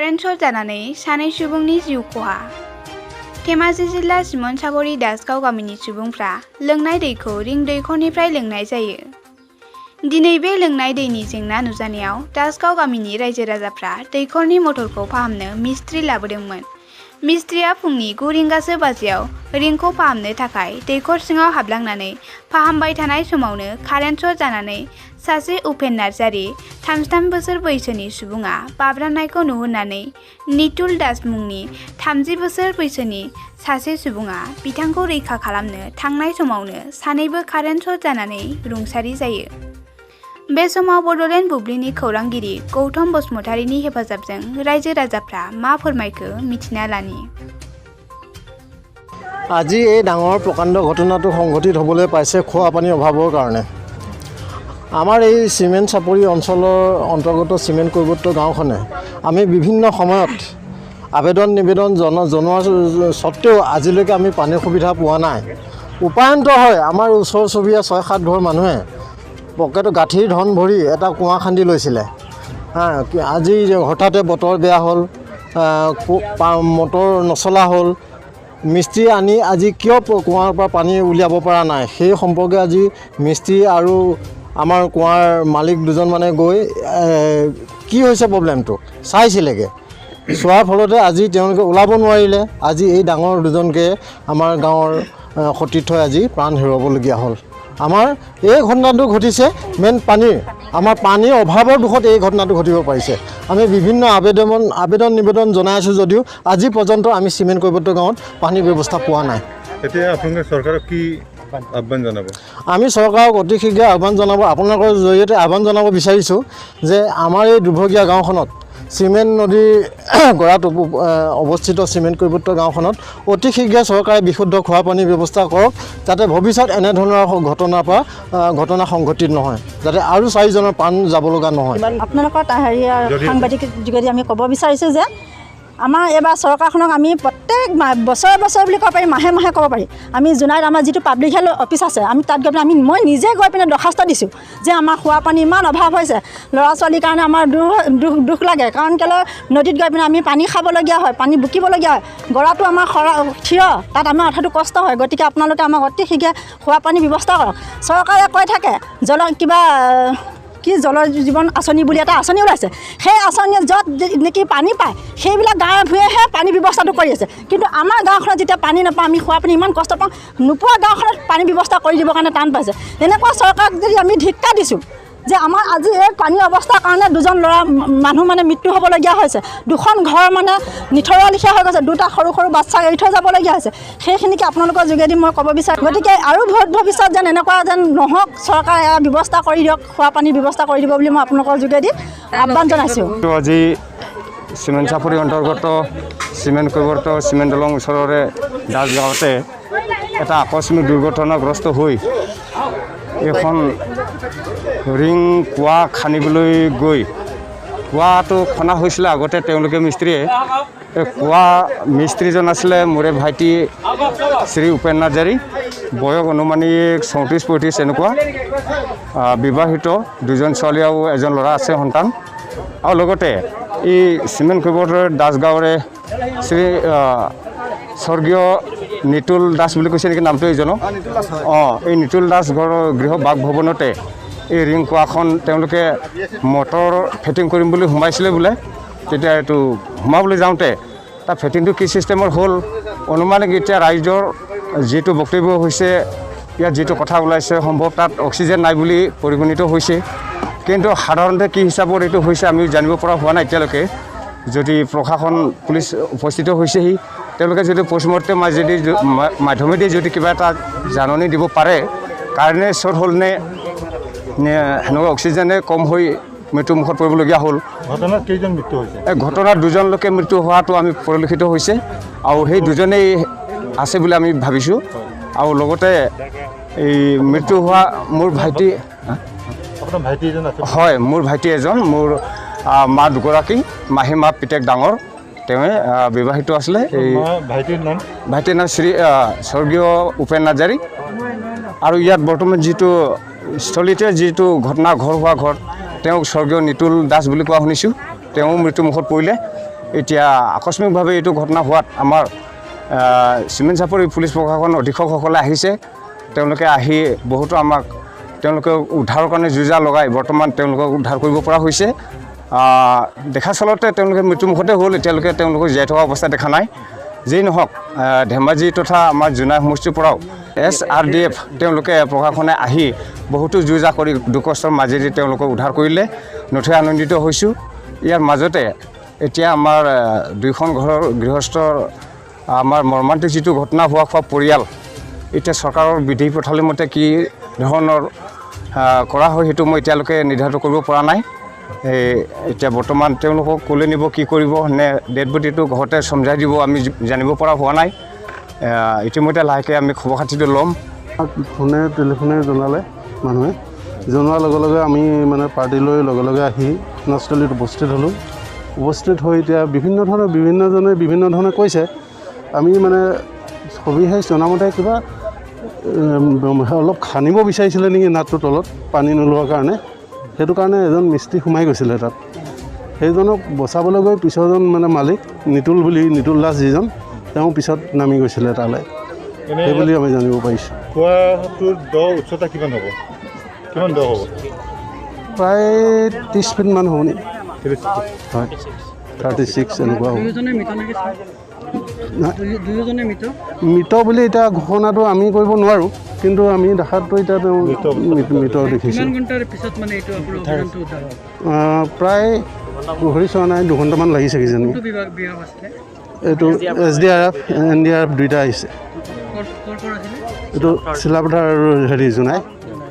Current short जानानै सानै सुबुंनि जिउ खहा। धेमाजि जिल्ला सिमनसापरि दासगाव गामिनि सुबुंफ्रा लोंनाय दैखौ रिं दैखरनिफ्राय लोंनाय जायो। दिनै बे लोंनाय दैनि जेंना नुजानायाव दासगाव गामिनि रायजो राजाफ्रा दैखरनि मटरखौ फाहामनो मिस्ट्रि लाबोदोंमोन। मिस्ट्रिया फुंनि 9 रिंगासो बाजियाव रिंखौ फाहामनो थाखाय दैखर सिङाव हाबलांनानै फाहामबाय थानाय समावनो कारेन्ट सर्ट जानानै सासे उपेन नार्जारी 33 बोसोर बैसोनि सुबुङा बाब्राबनायखौ नुहुरनानै नितुल दास मुंनि 30 बोसोर बैसोनि सासे सुबुङा बिथांखौ रैखा खालामनो थांनाय समावनो सानैबो कारेन्ट सर्ट जानानै रुंसारि जायो। बे समाव बड'लेण्ड बुब्लिनि खौरांगिरि गौतम बसुमतारीनि हेफाजाबजों रायजो राजाफ्रा मा फोरमायखो मिथिना लानि। আজি এই ডাঙৰ প্ৰকাণ্ড ঘটনাটো সংঘটিত হ'বলৈ পাইছে খোৱা পানীৰ অভাৱৰ কাৰণে। আমাৰ এই চিমেণ্ট চাপৰি অঞ্চলৰ অন্তৰ্গত চিমেণ্ট কৈৱৰ্ত গাঁওখনে আমি বিভিন্ন সময়ত আবেদন নিবেদন জনোৱাৰ সত্ত্বেও আজিলৈকে আমি পানীৰ সুবিধা পোৱা নাই। উপায়ন্ত হয় আমাৰ ওচৰ চুবুৰীয়া 6-7 ঘৰ মানুহে পকেটত গাঁঠিৰ ধন ভৰি এটা কুঁৱা খান্দি লৈছিলে। আজি হঠাতে বতৰ বেয়া হ'ল, মটৰ নচলা হ'ল, মিস্ত্ৰী আনি আজি কিয় কুঁৱাৰ পৰা পানী উলিয়াব পৰা নাই সেই সম্পৰ্কে আজি মিস্ত্ৰী আৰু আমাৰ কুঁৱাৰ মালিক দুজনমানে গৈ কি হৈছে প্ৰব্লেমটো চাইছিলেগৈ। চোৱাৰ ফলতে আজি তেওঁলোকে ওলাব নোৱাৰিলে। আজি এই ডাঙৰ দুজনকে আমাৰ গাঁৱৰ সতীৰ্থই আজি প্ৰাণ হেৰুৱাবলগীয়া হ'ল। আমাৰ এই ঘটনাটো ঘটিছে মেইন আমাৰ পানীৰ অভাৱৰ দুখত এই ঘটনাটো ঘটিব পাৰিছে। আমি বিভিন্ন আবেদন নিবেদন জনাই আছোঁ যদিও আজি পৰ্যন্ত আমি চিমেণ্ট কৈৱৰ্ত গাঁৱত পানীৰ ব্যৱস্থা পোৱা নাই। এতিয়া আপোনালোকে চৰকাৰক কি আহ্বান জনাব? আমি চৰকাৰক অতি শীঘ্ৰে আহ্বান জনাব, আপোনালোকৰ জৰিয়তে আহ্বান জনাব বিচাৰিছোঁ যে আমাৰ এই দুৰ্ভগীয়া গাঁওখনত চিমেণ্ট নদীৰ গৰাত অৱস্থিত চিমেণ্ট কৈৱৰ্ত গাঁওখনত অতি শীঘ্ৰে চৰকাৰে বিশুদ্ধ খোৱা পানীৰ ব্যৱস্থা কৰক, যাতে ভৱিষ্যত এনেধৰণৰ ঘটনা সংঘটিত নহয়, যাতে আৰু 4 জনৰ প্ৰাণ যাব লগা নহয়। আপোনালোকৰ সাংবাদিক যোগেদি আমি ক'ব বিচাৰিছোঁ যে আমাৰ এইবাৰ চৰকাৰখনক আমি প্ৰত্যেক বছৰে বুলি ক'ব পাৰি, মাহে মাহে ক'ব পাৰি। আমি জোনাইত আমাৰ যিটো পাব্লিক হেল্থ অফিচ আছে, আমি তাত গৈ পিনে মই নিজে গৈ পিনে দৰখাস্ত দিছোঁ যে আমাৰ খোৱা পানী ইমান অভাৱ হৈছে, ল'ৰা ছোৱালীৰ কাৰণে আমাৰ দুখ লাগে। কাৰণ কেলৈ নদীত গৈ পিনে আমি পানী খাবলগীয়া হয়, পানী বুকিবলগীয়া হয়, গৰাটো আমাৰ থিয়, তাত আমাৰ অথাটো কষ্ট হয়। গতিকে আপোনালোকে আমাক অতি শীঘ্ৰে খোৱা পানীৰ ব্যৱস্থা কৰক। চৰকাৰে কৈ থাকে জল জীৱন আঁচনি বুলি এটা আঁচনি ওলাইছে, সেই আঁচনিয়ে য'ত নেকি পানী পায় সেইবিলাক গাঁৱে ভূঞেহে পানী ব্যৱস্থাটো কৰি আছে। কিন্তু আমাৰ গাঁওখনত যেতিয়া পানী নাপাওঁ, আমি খোৱা পানী ইমান কষ্ট পাওঁ, নোপোৱা গাঁওখনত পানী ব্যৱস্থা কৰি দিবৰ কাৰণে টান পাইছে। এনেকুৱা চৰকাৰক যদি আমি ধিক্কাৰ দিছোঁ যে আমাৰ আজি এই পানীৰ অৱস্থাৰ কাৰণে 2জন মানুহ মৃত্যু হ'বলগীয়া হৈছে, 2খন ঘৰ নিথৰুৱা লিখীয়া হৈ গৈছে, 2টা সৰু বাচ্চাক এৰি থৈ যাবলগীয়া হৈছে। সেইখিনিকে আপোনালোকৰ যোগেদি মই ক'ব বিচাৰোঁ। গতিকে আৰু ভৱিষ্যত যেন এনেকুৱা নহওক, চৰকাৰে এয়া ব্যৱস্থা কৰি দিয়ক, খোৱা পানীৰ ব্যৱস্থা কৰি দিব বুলি মই আপোনালোকৰ যোগেদি আহ্বান জনাইছোঁ। আজি চিমেণ্ট চাপৰি অন্তৰ্গত চিমেণ্ট কৈৱৰ্ত চিমেণ্ট দলং ওচৰৰে দাসগাঁৱতে এটা আকস্মিক দুৰ্ঘটনাগ্ৰস্ত হৈ এখন ৰিং কুঁৱা খান্দিবলৈ গৈ কুঁৱাটো খন্দা হৈছিলে। আগতে তেওঁলোকে মিস্ত্ৰীয়ে মিস্ত্ৰীজন আছিলে মোৰে ভাইটি শ্ৰী উপেন নাৰ্জাৰী, বয়স অনুমানিক 34-35 এনেকুৱা, বিবাহিত, 2জন ছোৱালী আৰু 1জন ল'ৰা আছে সন্তান। আৰু লগতে এই চিমেণ্ট কৈৱৰ্তৰ দাসগাঁৱৰে শ্ৰী স্বৰ্গীয় নিতুল দাস বুলি কৈছে নেকি নামটো এইজনক? এই নিতুল দাস গৃহ বাসভৱনতে এই ৰিং কুঁৱাখন তেওঁলোকে মটৰ ফিটিং কৰিম বুলি সোমাইছিলে বোলে। তেতিয়া এইটো সোমাবলৈ যাওঁতে তাৰ ফিটিংটো কি ছিষ্টেমৰ হ'ল অনুমানিক এতিয়া ৰাইজৰ যিটো বক্তব্য হৈছে, ইয়াত যিটো কথা ওলাইছে, সম্ভৱ তাত অক্সিজেন নাই বুলি পৰিগণিত হৈছে। কিন্তু সাধাৰণতে কি হিচাপত এইটো হৈছে আমি জানিব পৰা হোৱা নাই এতিয়ালৈকে। যদি প্ৰশাসন পুলিচ উপস্থিত হৈছেহি, তেওঁলোকে যদি পষ্টমৰ্টেম মাধ্যমেদি যদি কিবা এটা জাননী দিব পাৰে, কাৰণে শ্বৰ্ট হ'ল নে সেনেকুৱা অক্সিজেনে কম হৈ মৃত্যুমুখত পৰিবলগীয়া হ'ল। ঘটনাত কেইজন মৃত্যু হৈছে? ঘটনাত 2জন লোকে মৃত্যু হোৱাটো আমি পৰিলক্ষিত হৈছে, আৰু সেই 2জনেই আছে বুলি আমি ভাবিছোঁ। আৰু লগতে এই মৃত্যু হোৱা মোৰ ভাইটি, হয় মোৰ ভাইটি এজন, মোৰ মা 2গৰাকী, মাহী মা পিতেক ডাঙৰ, তেওঁ বিবাহিত আছিলে। এই ভাইটিৰ নাম শ্ৰী স্বৰ্গীয় উপেন নাৰ্জাৰী। আৰু ইয়াত বৰ্তমান যিটো স্থলীতে যিটো ঘটনা হোৱা ঘৰ, তেওঁক স্বৰ্গীয় নিতুল দাস বুলি কোৱা শুনিছোঁ। তেওঁ মৃত্যুমুখত পৰিলে। এতিয়া আকস্মিকভাৱে এইটো ঘটনা হোৱাত আমাৰ চিমেণ্ট চাপৰি পুলিচ প্ৰশাসন অধীক্ষকসকলে আহিছে। তেওঁলোকে আহি বহুতো আমাক তেওঁলোকে উদ্ধাৰৰ কাৰণে যুঁজা লগাই বৰ্তমান তেওঁলোকক উদ্ধাৰ কৰিব পৰা হৈছে। দেখা চলতে তেওঁলোকে মৃত্যুমুখতে হ'ল। এতিয়ালৈকে তেওঁলোকক জীয়াই থকা অৱস্থা দেখা নাই। যেই নহওক ধেমাজি তথা আমাৰ জোনাই সমষ্টিৰ পৰাও SRDF তেওঁলোকে প্ৰশাসনে আহি বহুতো যুঁজা কৰি দুখ কষ্টৰ মাজেদি তেওঁলোকক উদ্ধাৰ কৰিলে। নথৈ আনন্দিত হৈছোঁ। ইয়াৰ মাজতে এতিয়া আমাৰ দুইখন ঘৰৰ গৃহস্থৰ আমাৰ মৰ্মান্তিক যিটো ঘটনা হোৱা পৰিয়াল এতিয়া চৰকাৰৰ বিধি পথালিৰ মতে কি ধৰণৰ কৰা হয় সেইটো মই এতিয়ালৈকে নিৰ্ধাৰিত কৰিব পৰা নাই। এতিয়া বৰ্তমান তেওঁলোকক ক'লৈ নিব, কি কৰিব, নে ডেড বডিটো ঘৰতে চমজাই দিব আমি জানিব পৰা হোৱা নাই। ইতিমধ্যে লাহেকৈ আমি খবৰ খাতিটো ল'ম। ফোনে টেলিফোনে জনালে মানুহে, জনোৱাৰ লগে লগে আমি মানে পাৰ্টি লৈ লগে লগে আহি ঘটনাস্থলীত উপস্থিত হ'লোঁ। উপস্থিত হৈ এতিয়া বিভিন্নজনে বিভিন্ন ধৰণে কৈছে। আমি মানে সবিশেষ জনামতে কিবা অলপ খান্দিব বিচাৰিছিলে নেকি নাটটোৰ তলত পানী নোলোৱাৰ কাৰণে। সেইটো কাৰণে এজন মিস্ত্ৰী সোমাই গৈছিলে তাত। সেইজনক বচাবলৈ গৈ পিছৰজন মানে মালিক নিতুল দাস যিজন, তেওঁ পিছত নামি গৈছিলে তালৈ, সেই বুলি আমি জানিব পাৰিছোঁ। কুঁৱাটোৰ উচ্চতা কিমান হ'ব? কিমান দ হ'ব? প্ৰায় 30 ফিটমান হ'ব নি? হয়, 36 এনেকুৱা হ'ব। মৃত বুলি এতিয়া ঘোষণাটো আমি কৰিব নোৱাৰোঁ, কিন্তু আমি দেখাততো এতিয়া তেওঁ মৃত দেখিছোঁ। প্ৰায় ঘূৰি চোৱা নাই, 2 ঘণ্টামান লাগিছে কিজানি। এইটো SDRF NDRF দুইটা আহিছে। এইটো চিলাপথাৰ আৰু জোনাই।